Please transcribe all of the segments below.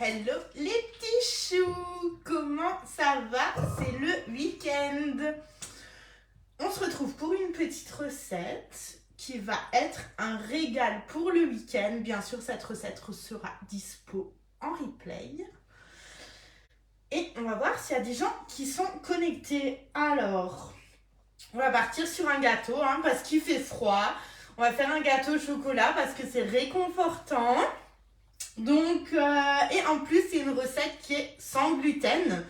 Hello les petits choux, comment ça va? C'est le week-end. On se retrouve pour une petite recette qui va être un régal pour le week-end. Bien sûr, cette recette sera dispo en replay. Et on va voir s'il y a des gens qui sont connectés. Alors, on va partir sur un gâteau parce qu'il fait froid. On va faire un gâteau au chocolat parce que c'est réconfortant. Donc, et en plus, c'est une recette qui est sans gluten.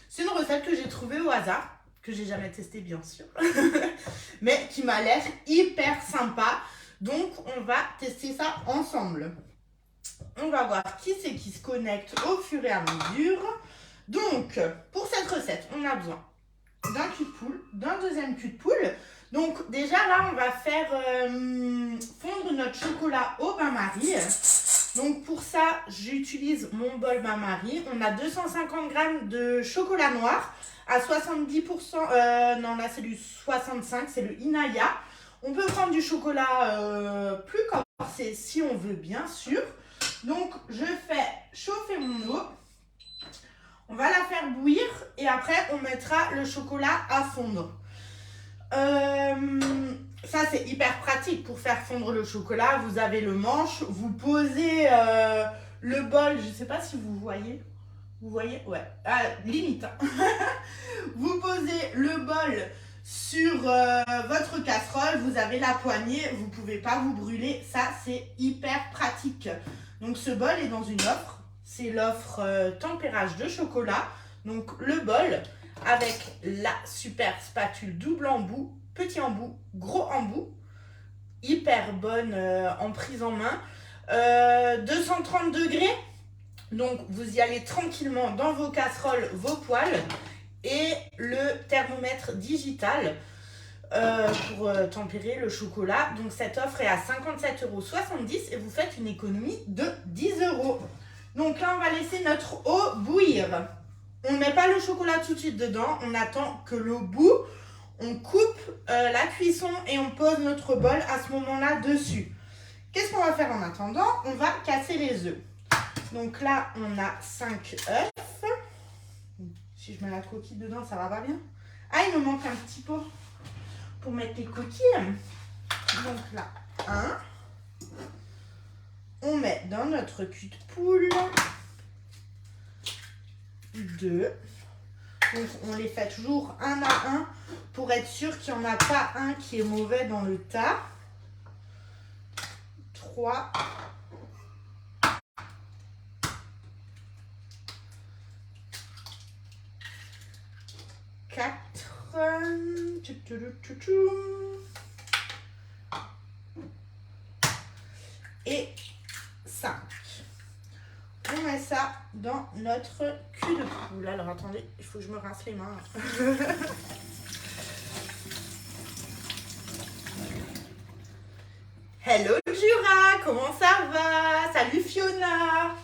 C'est une recette que j'ai trouvée au hasard, que j'ai jamais testée bien sûr, mais qui m'a l'air hyper sympa. Donc, on va tester ça ensemble. On va voir qui c'est qui se connecte au fur et à mesure. Donc, pour cette recette, on a besoin d'un cul de poule, d'un deuxième cul de poule. Donc, déjà là, on va faire fondre notre chocolat au bain-marie. Donc pour ça, j'utilise mon bol bain-marie. On a 250 g de chocolat noir à 70%. Non, là c'est du 65, c'est le Inaya. On peut prendre du chocolat plus corsé si on veut, bien sûr. Donc je fais chauffer mon eau. On va la faire bouillir et après on mettra le chocolat à fondre. Ça c'est hyper pratique pour faire fondre le chocolat. Vous avez le manche, vous posez le bol, je sais pas si vous voyez. Vous voyez? Ouais, limite. Vous posez le bol sur votre casserole, vous avez la poignée, vous pouvez pas vous brûler. Ça c'est hyper pratique. Donc ce bol est dans une offre, c'est l'offre tempérage de chocolat. Donc le bol avec la super spatule double embout, petit embout, gros embout, hyper bonne en prise en main, 230 degrés, donc vous y allez tranquillement dans vos casseroles, vos poêles, et le thermomètre digital pour tempérer le chocolat. Donc cette offre est à 57,70 € et vous faites une économie de 10 €. Donc là on va laisser notre eau bouillir. On ne met pas le chocolat tout de suite dedans, on attend que l'eau bout, on coupe la cuisson et on pose notre bol à ce moment-là dessus. Qu'est-ce qu'on va faire en attendant? On va casser les œufs. Donc là, on a 5 œufs. Si je mets la coquille dedans, ça va pas bien? Ah, il me manque un petit pot pour mettre les coquilles. Donc là, 1. On met dans notre cul de poule. 2. Donc on les fait toujours un à un pour être sûr qu'il n'y en a pas un qui est mauvais dans le tas. 3. 4. Et 5. On met ça dans notre cul de poule. Alors attendez, il faut que je me rince les mains. Hello Jura, comment ça va? Salut Fiona.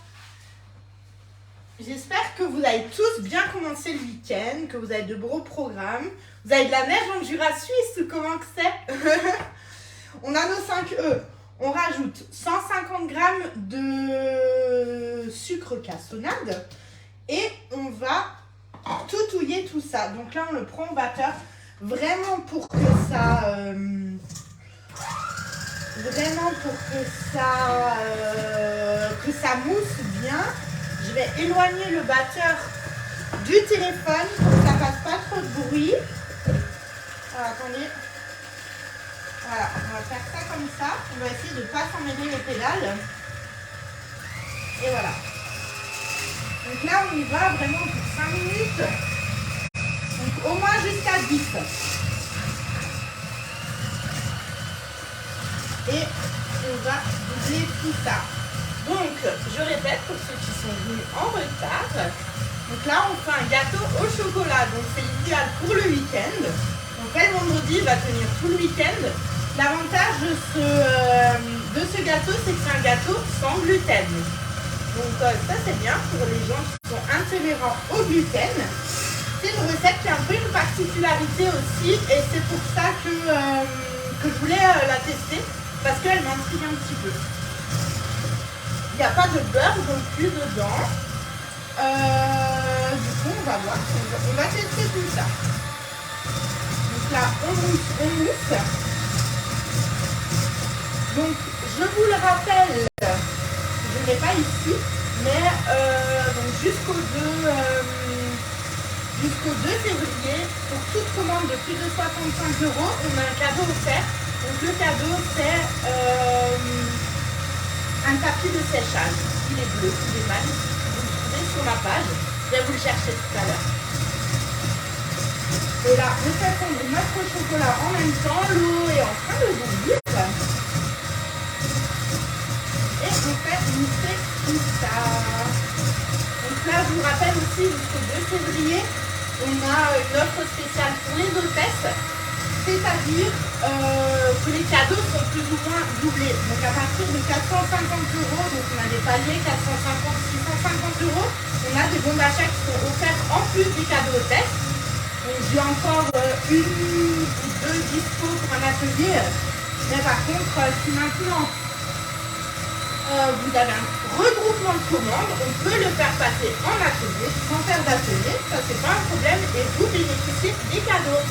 J'espère que vous avez tous bien commencé le week-end, que vous avez de beaux programmes. Vous avez de la neige dans le Jura suisse, comment que c'est? On a nos 5 œufs. On rajoute 150 g de sucre cassonade et on va tout touiller tout ça. Donc là, on le prend au batteur vraiment pour que ça... que ça mousse bien. Je vais éloigner le batteur du téléphone pour que ça fasse pas trop de bruit. Alors, attendez. Voilà, on va faire ça comme ça. On va essayer de ne pas s'emmêler les pédales. Et voilà. Donc là, on y va vraiment pour 5 minutes. Donc au moins jusqu'à 10. Et on va bouger tout ça. Donc, je répète pour ceux qui sont venus en retard. Donc là, on fait un gâteau au chocolat. Donc c'est idéal pour le week-end. Donc là, le vendredi, il va tenir tout le week-end. L'avantage de ce gâteau, c'est que c'est un gâteau sans gluten. Donc ça, c'est bien pour les gens qui sont intolérants au gluten. C'est une recette qui a un peu une particularité aussi. Et c'est pour ça que je voulais la tester. Parce qu'elle m'intrigue un petit peu. Il n'y a pas de beurre non plus dedans. Du coup, on va voir. On va tester tout ça. Donc là, on mousse. Donc, je vous le rappelle, je ne l'ai pas ici, mais donc jusqu'au 2 février, pour toute commande de plus de 65 €, on a un cadeau offert. Donc le cadeau, c'est un tapis de séchage. Il est bleu, il est magnifique. Vous le trouvez sur ma page. Je vais vous le chercher tout à l'heure. Et là, on fait fondre notre chocolat en même temps. L'eau est en train de bouillir. Et on fait mousser tout ça. Donc là, je vous rappelle aussi, jusqu'au 2 février, on a une offre spéciale pour les hôtesses. C'est-à-dire que les cadeaux sont plus ou moins doublés. Donc à partir de 450 €, donc on a des paliers 450, 650 €, on a des bons d'achat qui sont offerts en plus des cadeaux hôtesses. Donc j'ai encore une ou deux dispo pour un atelier. Mais par contre, si maintenant vous avez un regroupement de commandes, on peut le faire passer en atelier, sans faire d'atelier, ça c'est pas un problème, et vous bénéficiez des cadeaux.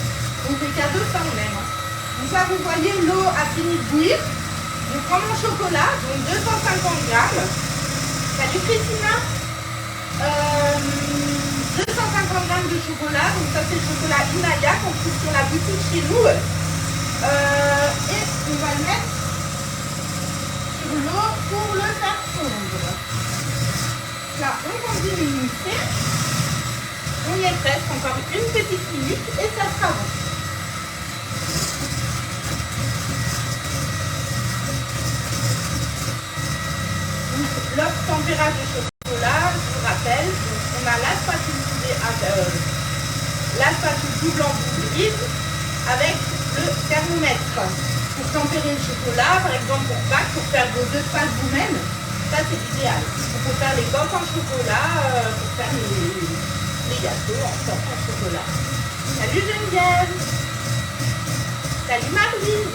Donc les cadeaux, ça on aime. Donc là vous voyez, l'eau a fini de bouillir. Je prends mon chocolat, donc 250 grammes. Salut Christina. 250 grammes de chocolat, donc ça c'est le chocolat Inaya qu'on trouve sur la boutique chez nous. Et on va le mettre sur l'eau pour le faire fondre. Là on continue de mousser. On y est presque, encore une petite minute et ça sera bon. L'autre tempérage de chocolat, je vous rappelle, donc on a la spatule double en boule grise avec le thermomètre pour tempérer le chocolat, par exemple pour Pâques, pour faire vos œufs de Pâques vous-même, ça c'est idéal. On peut faire les coques en chocolat, pour faire les gâteaux en chocolat. Salut Geneviève. Salut Marlise.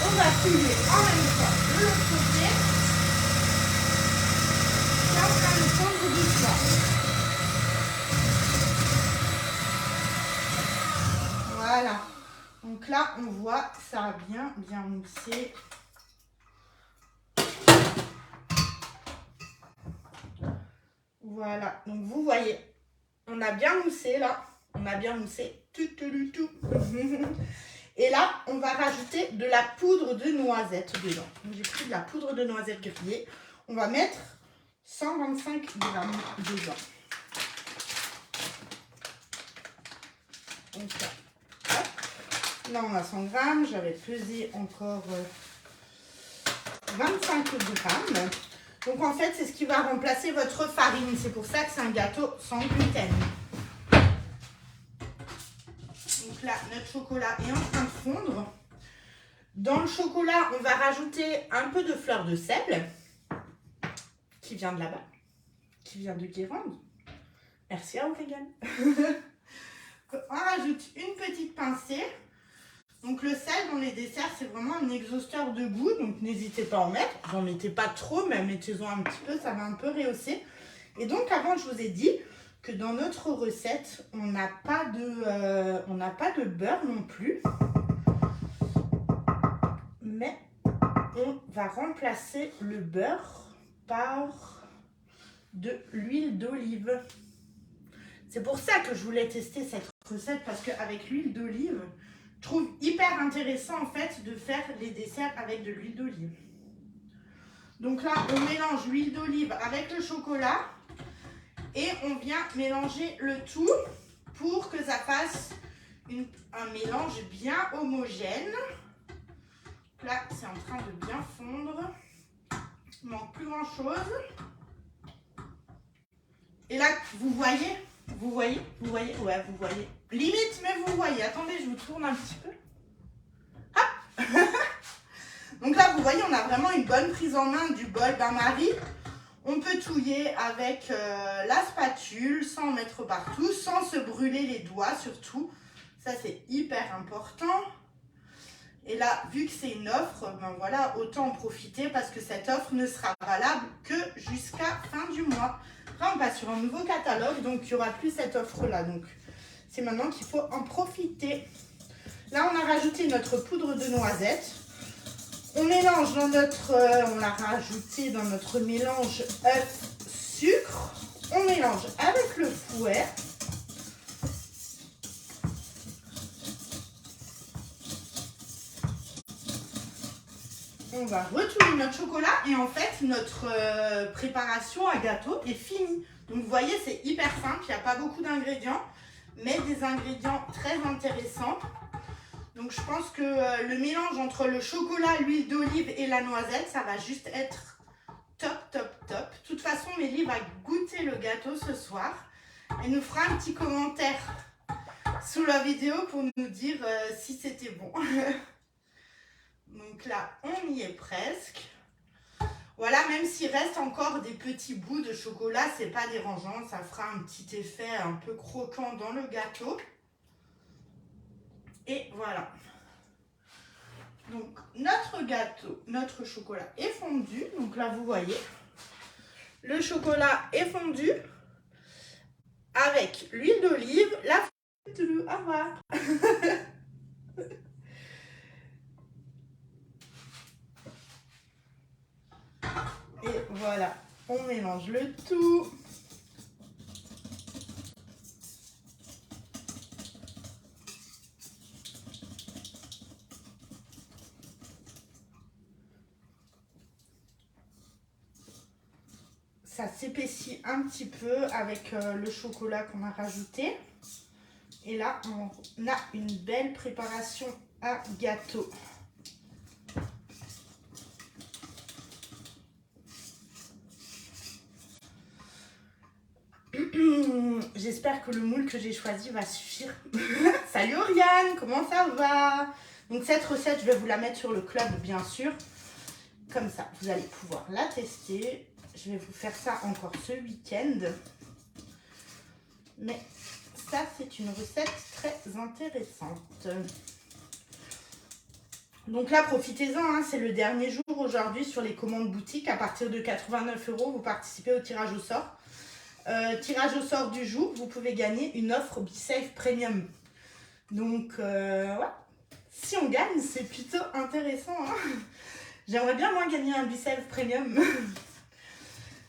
On va fouiller en même temps de l'autre côté. C'est en train de fondre doucement. Voilà. Donc là, on voit que ça a bien moussé. Voilà. Donc vous voyez, on a bien moussé là. On a bien moussé. Tout. Et là, on va rajouter de la poudre de noisette dedans. J'ai pris de la poudre de noisette grillée. On va mettre 125 grammes dedans. Donc là, hop. Là, on a 100 grammes. J'avais pesé encore 25 grammes. Donc en fait, c'est ce qui va remplacer votre farine. C'est pour ça que c'est un gâteau sans gluten. Donc là, notre chocolat est en train de fondre. Dans le chocolat, on va rajouter un peu de fleur de sel qui vient de là-bas, qui vient de Guérande. Merci à Aurélien. On rajoute une petite pincée. Donc le sel dans les desserts, c'est vraiment un exhausteur de goût. Donc n'hésitez pas à en mettre. J'en mettez pas trop, mais mettez-en un petit peu, ça va un peu rehausser. Et donc avant, je vous ai dit que dans notre recette, on n'a pas de beurre non plus. Mais on va remplacer le beurre par de l'huile d'olive. C'est pour ça que je voulais tester cette recette, parce qu'avec l'huile d'olive, je trouve hyper intéressant en fait de faire les desserts avec de l'huile d'olive. Donc là, on mélange l'huile d'olive avec le chocolat. Et on vient mélanger le tout pour que ça fasse un mélange bien homogène. Là, c'est en train de bien fondre. Il manque plus grand chose. Et là, vous voyez, ouais, vous voyez. Limite, mais vous voyez. Attendez, je vous tourne un petit peu. Hop. Donc là, vous voyez, on a vraiment une bonne prise en main du bol bain-marie. On peut touiller avec la spatule sans en mettre partout, sans se brûler les doigts surtout. Ça, c'est hyper important. Et là, vu que c'est une offre, ben voilà, autant en profiter parce que cette offre ne sera valable que jusqu'à fin du mois. Après, on passe sur un nouveau catalogue, donc il n'y aura plus cette offre-là. Donc, c'est maintenant qu'il faut en profiter. Là, on a rajouté notre poudre de noisette. On mélange dans notre... on l'a rajouté dans notre mélange œuf-sucre. On mélange avec le fouet. On va retourner notre chocolat et en fait notre préparation à gâteau est finie. Donc vous voyez, c'est hyper simple, il n'y a pas beaucoup d'ingrédients, mais des ingrédients très intéressants. Donc je pense que le mélange entre le chocolat, l'huile d'olive et la noisette, ça va juste être top, top, top. De toute façon, Mélie va goûter le gâteau ce soir et nous fera un petit commentaire sous la vidéo pour nous dire si c'était bon. Donc là, on y est presque. Voilà, même s'il reste encore des petits bouts de chocolat, c'est pas dérangeant. Ça fera un petit effet un peu croquant dans le gâteau. Et voilà. Donc, notre gâteau, notre chocolat est fondu. Donc là, vous voyez, le chocolat est fondu avec l'huile d'olive, la farine. Au revoir. Et voilà, on mélange le tout. Ça s'épaissit un petit peu avec le chocolat qu'on a rajouté. Et là, on a une belle préparation à gâteau. J'espère que le moule que j'ai choisi va suffire. Salut Oriane, comment ça va? Donc cette recette, je vais vous la mettre sur le club, bien sûr. Comme ça, vous allez pouvoir la tester. Je vais vous faire ça encore ce week-end. Mais ça, c'est une recette très intéressante. Donc là, profitez-en, hein, c'est le dernier jour aujourd'hui sur les commandes boutique. À partir de 89 €, vous participez au tirage au sort. Tirage au sort du jour, vous pouvez gagner une offre BeSafe Premium. Donc, ouais, si on gagne, c'est plutôt intéressant. Hein. J'aimerais bien moi gagner un BeSafe Premium.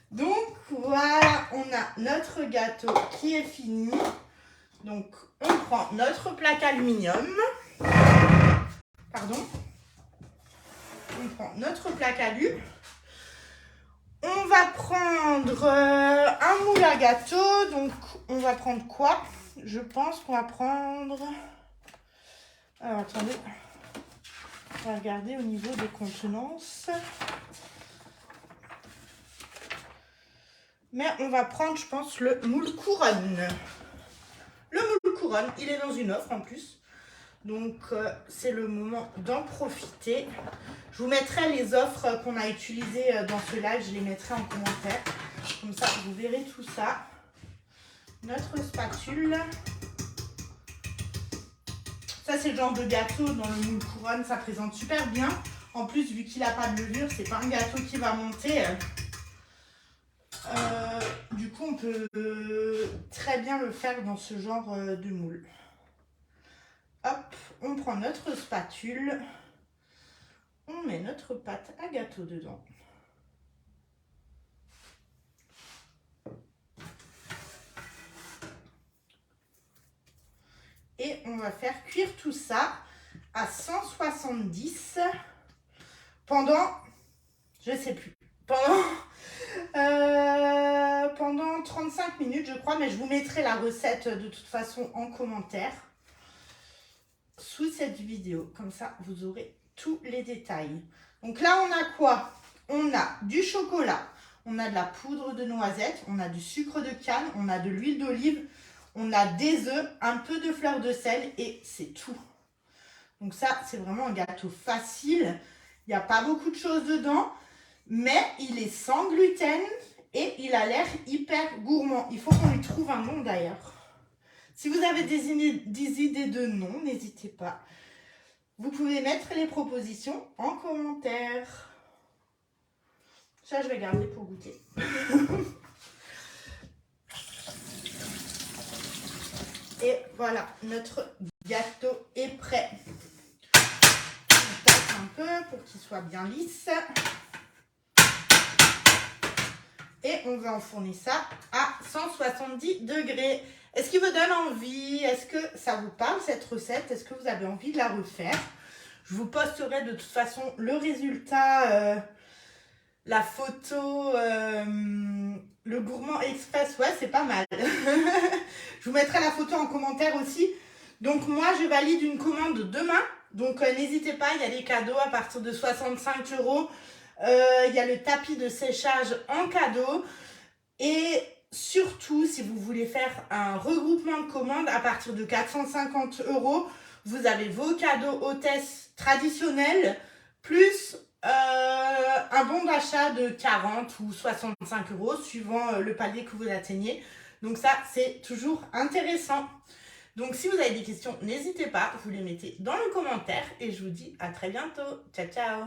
Donc, voilà, on a notre gâteau qui est fini. Donc, on prend notre plaque aluminium. Pardon. On prend notre plaque alu. On va prendre un moule à gâteau. Donc, on va prendre quoi? Je pense qu'on va prendre... Alors, attendez. On va regarder au niveau des contenances. Mais on va prendre, je pense, le moule couronne. Le moule couronne, il est dans une offre en plus. Donc, c'est le moment d'en profiter. Je vous mettrai les offres qu'on a utilisées dans ce live. Je les mettrai en commentaire. Comme ça, vous verrez tout ça. Notre spatule. Ça, c'est le genre de gâteau dans le moule couronne. Ça présente super bien. En plus, vu qu'il n'a pas de levure, c'est pas un gâteau qui va monter. Du coup, on peut très bien le faire dans ce genre de moule. Hop, on prend notre spatule. On met notre pâte à gâteau dedans. Et on va faire cuire tout ça à 170 pendant, je sais plus, pendant 35 minutes, je crois, mais je vous mettrai la recette de toute façon en commentaire sous cette vidéo. Comme ça, vous aurez tous les détails. Donc là, on a quoi? On a du chocolat, on a de la poudre de noisette, on a du sucre de canne, on a de l'huile d'olive, on a des œufs, un peu de fleur de sel et c'est tout. Donc ça, c'est vraiment un gâteau facile. Il n'y a pas beaucoup de choses dedans, mais il est sans gluten et il a l'air hyper gourmand. Il faut qu'on lui trouve un nom d'ailleurs. Si vous avez des idées de nom, n'hésitez pas. Vous pouvez mettre les propositions en commentaire. Ça, je vais garder pour goûter. Et voilà, notre gâteau est prêt. On passe un peu pour qu'il soit bien lisse. Et on va enfourner ça à 170 degrés. Est-ce qu'il vous donne envie? Est-ce que ça vous parle cette recette? Est-ce que vous avez envie de la refaire? Je vous posterai de toute façon le résultat, la photo, le gourmand express. Ouais, c'est pas mal. Je vous mettrai la photo en commentaire aussi. Donc moi, je valide une commande demain. Donc n'hésitez pas, il y a des cadeaux à partir de 65 €. Il y a le tapis de séchage en cadeau. Et surtout, si vous voulez faire un regroupement de commandes à partir de 450 €, vous avez vos cadeaux hôtesse traditionnels, plus un bon d'achat de 40 ou 65 € suivant le palier que vous atteignez. Donc ça, c'est toujours intéressant. Donc si vous avez des questions, n'hésitez pas, vous les mettez dans les commentaires et je vous dis à très bientôt. Ciao, ciao!